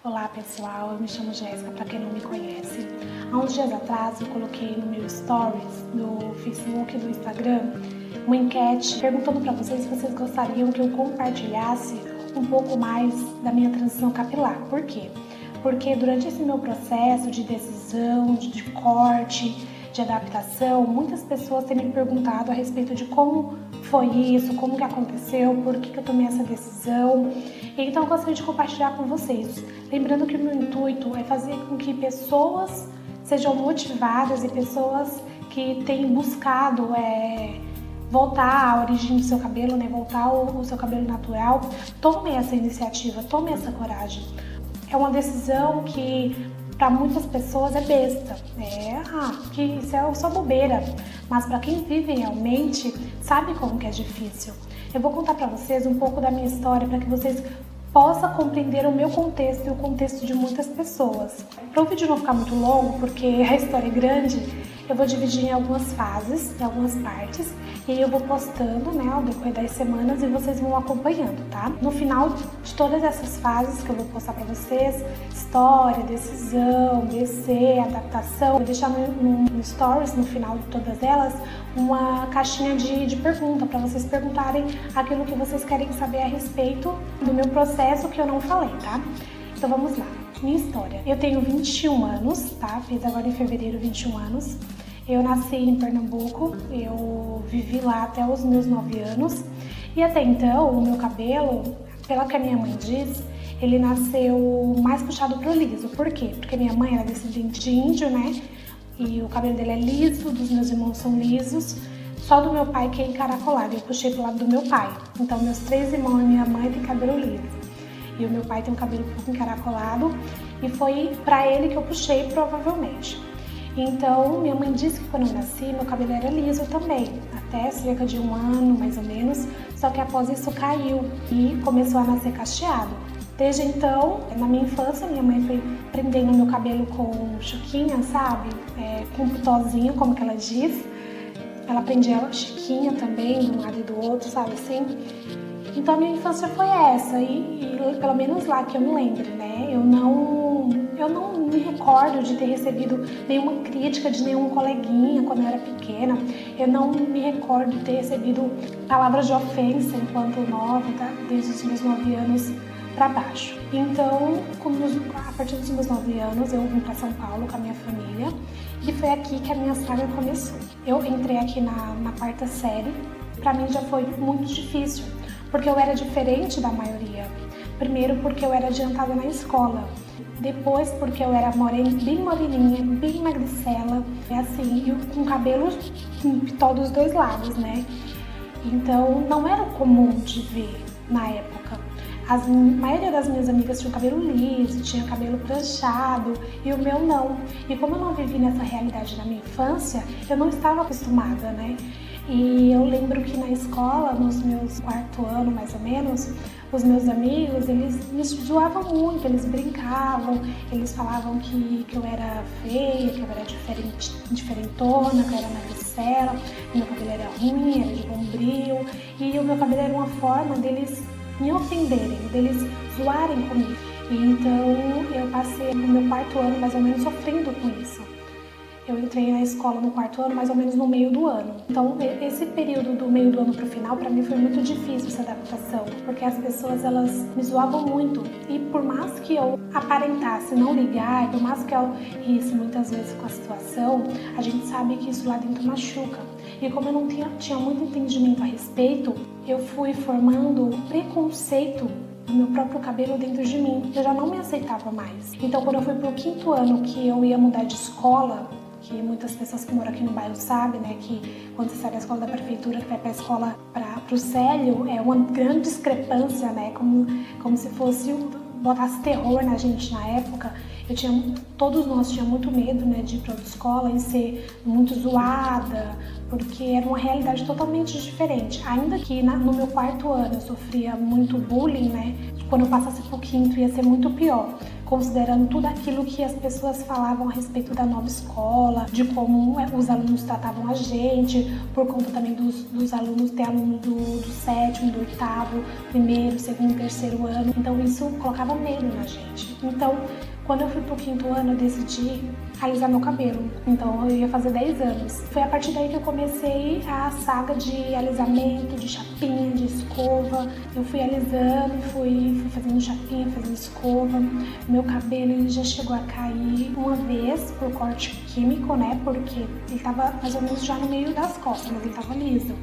Olá pessoal, eu me chamo Jéssica, para quem não me conhece. Há uns dias atrás eu coloquei no meu stories do Facebook e do Instagram uma enquete perguntando para vocês se vocês gostariam que eu compartilhasse um pouco mais da minha transição capilar. Por quê? Porque durante esse meu processo de decisão, de corte, de adaptação, muitas pessoas têm me perguntado a respeito de como foi isso, como que aconteceu, por que eu tomei essa decisão. Então eu gostaria de compartilhar com vocês. Lembrando que o meu intuito é fazer com que pessoas sejam motivadas e pessoas que têm buscado voltar à origem do seu cabelo, voltar ao seu cabelo natural, tomem essa iniciativa, tomem essa coragem. É uma decisão que para muitas pessoas é besta, que isso é só bobeira, mas para quem vive realmente sabe como que é difícil. Eu vou contar para vocês um pouco da minha história para que vocês possam compreender o meu contexto e o contexto de muitas pessoas. Para o vídeo não ficar muito longo, porque a história é grande, eu vou dividir em algumas fases, em algumas partes, e aí eu vou postando, ao decorrer das semanas e vocês vão acompanhando, tá? No final de todas essas fases que eu vou postar pra vocês, história, decisão, DC, adaptação, vou deixar no stories, no final de todas elas, uma caixinha de pergunta para vocês perguntarem aquilo que vocês querem saber a respeito do meu processo que eu não falei, tá? Então vamos lá. Minha história. Eu tenho 21 anos, tá? Fiz agora em fevereiro 21 anos. Eu nasci em Pernambuco, eu vivi lá até os meus 9 anos. E até então, o meu cabelo, pelo que a minha mãe diz, ele nasceu mais puxado pro liso. Por quê? Porque minha mãe era descendente de índio, E o cabelo dele é liso, dos meus irmãos são lisos. Só do meu pai que é encaracolado, eu puxei pro lado do meu pai. Então, meus 3 irmãos e minha mãe têm cabelo liso. E o meu pai tem um cabelo um pouco encaracolado e foi pra ele que eu puxei, provavelmente. Então, minha mãe disse que quando eu nasci, meu cabelo era liso também, até cerca de 1 ano, mais ou menos, só que após isso caiu e começou a nascer cacheado. Desde então, na minha infância, minha mãe foi prendendo meu cabelo com chiquinha, sabe? Com putozinho, como que ela diz. Ela prendia a chiquinha também, de um lado e do outro, sabe assim? Então a minha infância foi essa, e pelo menos lá que eu me lembro, Eu não me recordo de ter recebido nenhuma crítica de nenhum coleguinha quando eu era pequena. Eu não me recordo de ter recebido palavras de ofensa enquanto nova, tá? Desde os meus 9 anos para baixo. Então, a partir dos meus 9 anos, eu vim para São Paulo com a minha família e foi aqui que a minha saga começou. Eu entrei aqui na quarta série, para mim já foi muito difícil, porque eu era diferente da maioria. Primeiro porque eu era adiantada na escola, depois porque eu era bem moreninha, bem magricela, e com cabelo com pitó dos dois lados, Então não era comum de ver na época. A maioria das minhas amigas tinha cabelo liso, tinha cabelo pranchado e o meu não. E como eu não vivi nessa realidade na minha infância, eu não estava acostumada, E eu lembro que na escola, nos meus 4º ano mais ou menos, os meus amigos, eles me zoavam muito, eles brincavam, eles falavam que eu era feia, que eu era diferentona, que eu era magricela, que meu cabelo era ruim, era de bombril, e o meu cabelo era uma forma deles me ofenderem, deles zoarem comigo. E então eu passei o meu 4º ano mais ou menos sofrendo com isso. Eu entrei na escola no 4º ano, mais ou menos no meio do ano. Então, esse período do meio do ano pro final, para mim foi muito difícil essa adaptação, porque as pessoas, elas me zoavam muito. E por mais que eu aparentasse não ligar, por mais que eu risse muitas vezes com a situação, a gente sabe que isso lá dentro machuca. E como eu não tinha muito entendimento a respeito, eu fui formando um preconceito do meu próprio cabelo dentro de mim. Eu já não me aceitava mais. Então, quando eu fui pro 5º ano, que eu ia mudar de escola, que muitas pessoas que moram aqui no bairro sabem, que quando você sai da escola da prefeitura, que vai para a escola pro Célio, é uma grande discrepância, como se fosse botasse terror na gente na época. Todos nós tínhamos muito medo, de ir para outra escola e ser muito zoada, porque era uma realidade totalmente diferente. Ainda que no meu 4º ano eu sofria muito bullying, quando eu passasse pro 5º ia ser muito pior. considerando tudo aquilo que as pessoas falavam a respeito da nova escola, de como os alunos tratavam a gente, por conta também dos alunos, ter aluno do sétimo, do oitavo, primeiro, segundo, terceiro ano. Então isso colocava medo na gente. Então, quando eu fui pro quinto ano, eu decidi alisar meu cabelo. Então eu ia fazer 10 anos. Foi a partir daí que eu comecei a saga de alisamento, de chapinha, de escova. Eu fui alisando, fui fazendo chapinha, fazendo escova. Meu cabelo ele já chegou a cair uma vez por corte químico, né? Porque ele tava mais ou menos já no meio das costas, mas ele tava liso.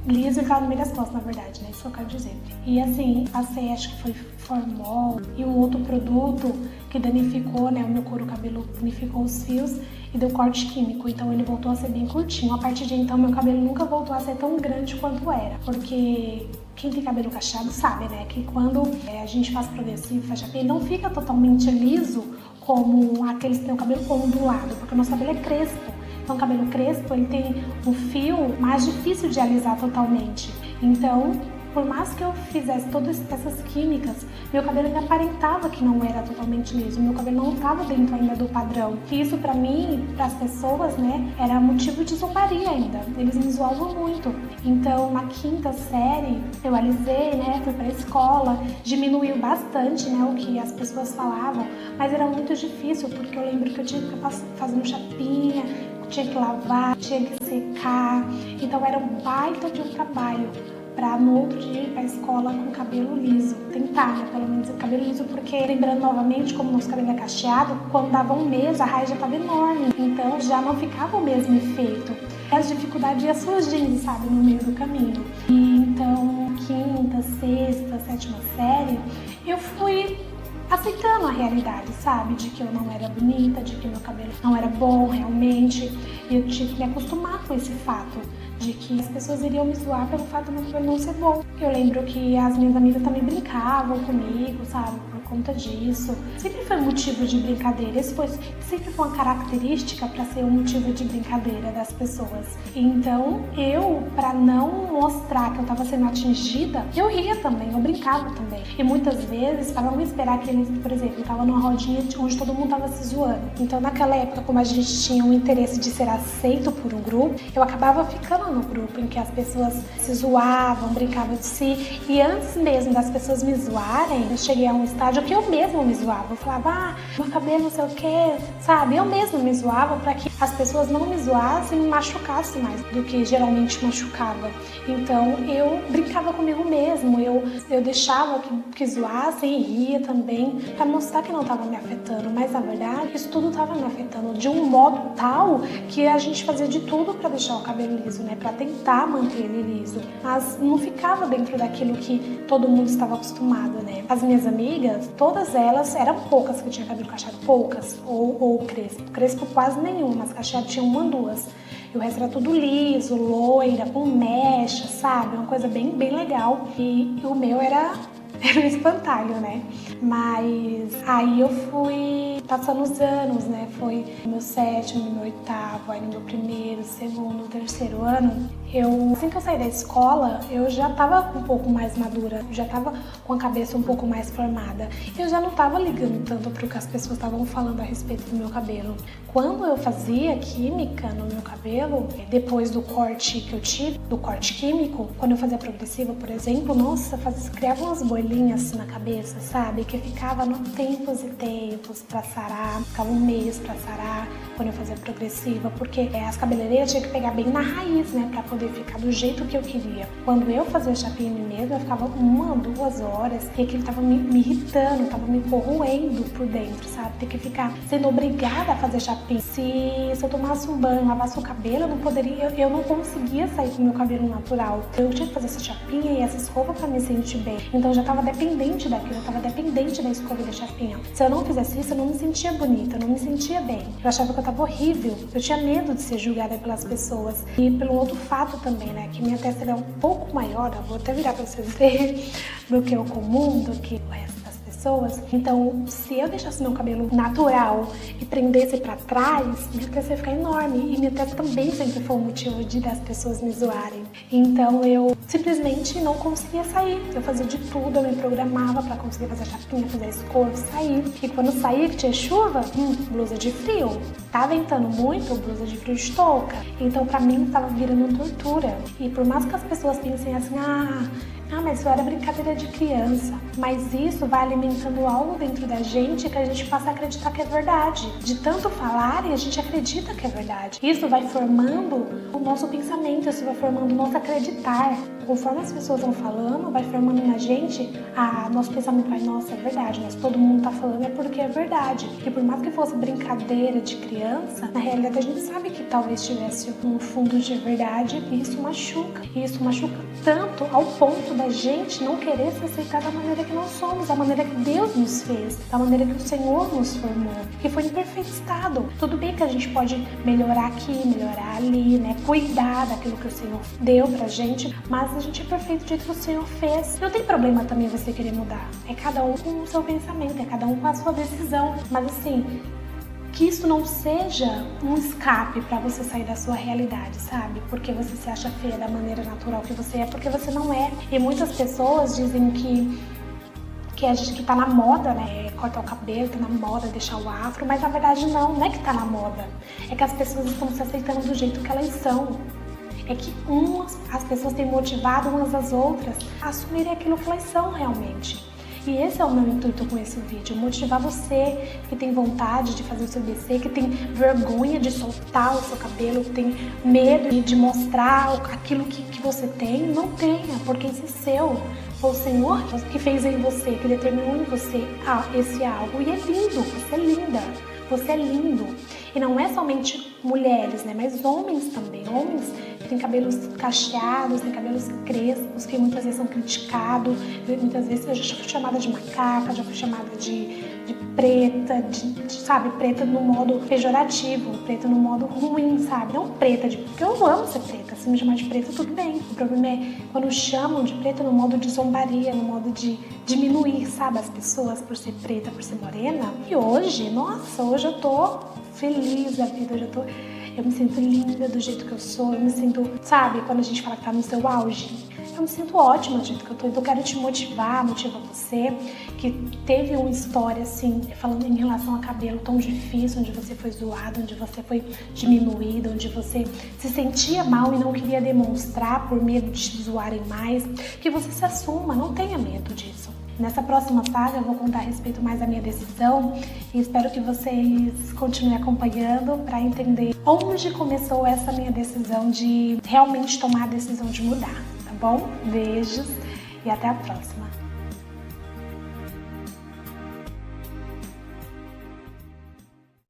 Liso e tava no meio das costas, na verdade, né? Isso que eu quero dizer. E assim, passei, acho que foi Formol e um outro produto que danificou, né? O meu couro cabelo danificou os fios e deu corte químico. Então ele voltou a ser bem curtinho. A partir de então, meu cabelo nunca voltou a ser tão grande quanto era. Porque quem tem cabelo cacheado sabe, né? Que quando a gente faz progressivo, faz chapinha, ele não fica totalmente liso como aqueles que têm o cabelo ondulado, porque o nosso cabelo é crespo. Então, o cabelo crespo, ele tem um fio mais difícil de alisar totalmente. Então, por mais que eu fizesse todas essas químicas, meu cabelo ainda aparentava que não era totalmente liso. Meu cabelo não estava dentro ainda do padrão. E isso, pra mim, para as pessoas, né, era motivo de zombaria ainda. Eles me zoavam muito. Então, na quinta série, eu alisei, né, fui pra escola, diminuiu bastante, né, o que as pessoas falavam, mas era muito difícil, porque eu lembro que eu tinha que ficar fazendo chapinha, tinha que lavar, tinha que secar, então era um baita de um trabalho para no outro dia ir pra escola com o cabelo liso, tentar, né, pelo menos o cabelo liso, porque lembrando novamente como nosso cabelo é cacheado, quando dava um mês a raiz já estava enorme, então já não ficava o mesmo efeito. As dificuldades iam surgindo, sabe, no meio do caminho. E então, quinta, sexta, sétima série, eu fui aceitando a realidade, sabe? De que eu não era bonita, de que meu cabelo não era bom realmente. E eu tive que me acostumar com esse fato, de que as pessoas iriam me zoar pelo fato do meu cabelo não ser bom. Eu lembro que as minhas amigas também brincavam comigo, sabe? Por conta disso. Sempre foi motivo de brincadeira. Esse sempre foi uma característica para ser um motivo de brincadeira das pessoas. Então, eu, para não mostrar que eu estava sendo atingida, eu ria também, eu brincava também. E muitas vezes, para não esperar que eles, por exemplo, eu estava numa rodinha onde todo mundo estava se zoando. Então, naquela época, como a gente tinha um interesse de ser aceito por um grupo, eu acabava ficando no grupo em que as pessoas se zoavam, brincavam de si. E antes mesmo das pessoas me zoarem, eu cheguei a um estágio que eu mesma me zoava. Eu falava, meu cabelo não sei o que, sabe? Eu mesma me zoava para que as pessoas não me zoassem e me machucassem mais do que geralmente machucava. Então, eu brincava comigo mesmo, eu deixava que zoassem e ria também, para mostrar que não estava me afetando. Mas, na verdade, isso tudo estava me afetando de um modo tal que a gente fazia de tudo para deixar o cabelo liso, né? Para tentar manter ele liso. Mas não ficava dentro daquilo que todo mundo estava acostumado, né? As minhas amigas, todas elas, eram poucas que tinham cabelo cacheado, poucas, ou crespo. Crespo quase nenhuma, mas cacheado tinha uma, duas. E o resto era tudo liso, loira, com mecha, sabe? Uma coisa bem, bem legal. E o meu era um espantalho, né? Mas aí eu fui passando os anos, né? Foi no meu sétimo, no meu oitavo, aí no meu primeiro, segundo, terceiro ano. Assim que eu saí da escola, eu já tava um pouco mais madura, já tava com a cabeça um pouco mais formada. Eu já não tava ligando tanto pro que as pessoas estavam falando a respeito do meu cabelo. Quando eu fazia química no meu cabelo, depois do corte que eu tive, do corte químico, quando eu fazia progressiva, por exemplo, nossa, criava umas bolinhas assim na cabeça, sabe? Que ficava tempos e tempos pra sarar, ficava um mês pra sarar quando eu fazia progressiva, porque as cabeleireiras tinham que pegar bem na raiz, né? Pra poder ficar do jeito que eu queria. Quando eu fazia chapinha em mim mesma, eu ficava 1 ou 2 horas e aquilo tava me irritando, tava me corroendo por dentro, sabe? Ter que ficar sendo obrigada a fazer chapinha. Se eu tomasse um banho, lavasse o cabelo, eu não conseguia sair com o meu cabelo natural. Eu tinha que fazer essa chapinha e essa escova pra me sentir bem. Então eu já tava dependente daquilo, eu tava dependente da escova e da chapinha. Se eu não fizesse isso, eu não me sentia bonita, eu não me sentia bem. Eu achava que eu tava horrível, eu tinha medo de ser julgada pelas pessoas. E pelo outro fato também, né, que minha testa é um pouco maior, eu vou até virar pra vocês verem, do que o comum, do que o resto das pessoas. pessoas. Então, se eu deixasse meu cabelo natural e prendesse pra trás, minha testa ia ficar enorme. E minha testa também sempre foi um motivo das pessoas me zoarem. Então, eu simplesmente não conseguia sair. Eu fazia de tudo, eu me programava pra conseguir fazer a chapinha, fazer a escova, sair. E quando saía que tinha chuva, blusa de frio. Tá ventando muito, blusa de frio de touca. Então, pra mim, tava virando tortura. E por mais que as pessoas pensem assim, mas isso era brincadeira de criança. Mas isso vai alimentando algo dentro da gente que a gente passa a acreditar que é verdade. De tanto falarem, a gente acredita que é verdade. Isso vai formando o nosso pensamento, isso vai formando o nosso acreditar. Conforme as pessoas vão falando, vai formando na gente, nosso pensamento vai, nossa, é verdade, mas todo mundo tá falando é porque é verdade. E por mais que fosse brincadeira de criança, na realidade a gente sabe que talvez tivesse um fundo de verdade e isso machuca. E isso machuca tanto ao ponto da gente não querer se aceitar da maneira que nós somos, da maneira que Deus nos fez, da maneira que o Senhor nos formou, que foi em perfeito estado. Tudo bem que a gente pode melhorar aqui, melhorar ali, né? Cuidar daquilo que o Senhor deu pra gente, mas a gente é perfeito do jeito que o Senhor fez. Não tem problema também você querer mudar. É cada um com o seu pensamento, é cada um com a sua decisão. Mas assim, que isso não seja um escape pra você sair da sua realidade, sabe? Porque você se acha feia da maneira natural que você é, porque você não é. E muitas pessoas dizem que a gente que tá na moda, né? Cortar o cabelo, tá na moda, deixar o afro, mas na verdade não é que tá na moda. É que as pessoas estão se aceitando do jeito que elas são. É que as pessoas têm motivado umas às outras a assumirem aquilo que elas são realmente. E esse é o meu intuito com esse vídeo, motivar você que tem vontade de fazer o seu DC, que tem vergonha de soltar o seu cabelo, que tem medo de mostrar aquilo que você tem, não tenha, porque esse é seu. Foi o Senhor que fez em você, que determinou em você esse algo. E é lindo, você é linda, você é lindo. E não é somente mulheres, né? Mas homens também. Homens que têm cabelos cacheados, têm cabelos crespos, que muitas vezes são criticados. Muitas vezes eu já fui chamada de macaca, já fui chamada de preta, sabe? Preta no modo pejorativo, preta no modo ruim, sabe? Não preta, porque eu amo ser preta. Se me chamar de preta, tudo bem. O problema é quando chamam de preta no modo de zombaria, no modo de diminuir, sabe? As pessoas por ser preta, por ser morena. E hoje, nossa, hoje eu tô feliz da vida, eu me sinto linda do jeito que eu sou, eu me sinto, sabe, quando a gente fala que tá no seu auge, eu me sinto ótima do jeito que eu tô, então eu quero te motivar você, que teve uma história assim, falando em relação a cabelo tão difícil, onde você foi zoado, onde você foi diminuído, onde você se sentia mal e não queria demonstrar por medo de te zoarem mais, que você se assuma, não tenha medo disso. Nessa próxima saga eu vou contar a respeito mais da minha decisão e espero que vocês continuem acompanhando para entender onde começou essa minha decisão de realmente tomar a decisão de mudar, tá bom? Beijos e até a próxima!